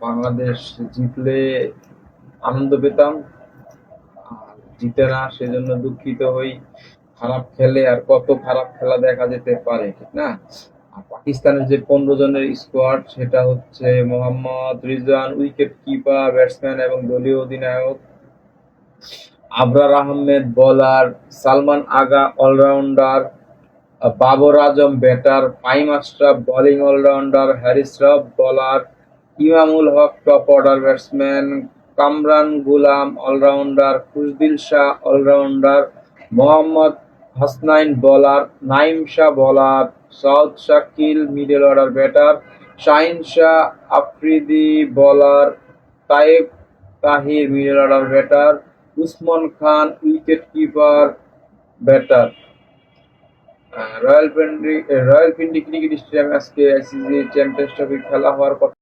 বাংলাদেশ জিতলে আনন্দ পেতাম, আর জিতে না সেজন্য দুঃখিত হই। খারাপ খেলে আর কত খারাপ খেলা দেখা যেতে পারে, ঠিক না? আর পাকিস্তানের যে 15 জনের স্কোয়াড, সেটা হচ্ছে Mohammad Rizwan wicket keeper, batsman এবং দলীয় অধিনায়ক, Abrar Ahmed bowler, Salman Agha allrounder, Babar Azam batter, Faheem Ashraf bowling allrounder, Haris Rauf bowler, Imamul Haq top order batsman, Kamran Ghulam allrounder, Khushdil Shah allrounder, Mohammad Hasnain bowler, Naim Shah bowler, Saud Shakeel middle order batter, Shaheen Shah Afridi bowler, Tayyab Tahir middle order batter, Usman Khan wicket keeper batter. Rawalpindi cricket স্টেডিয়ামে আজকে আইসিসি চ্যাম্পিয়ন্স ট্রফি খেলা হওয়ার কথা।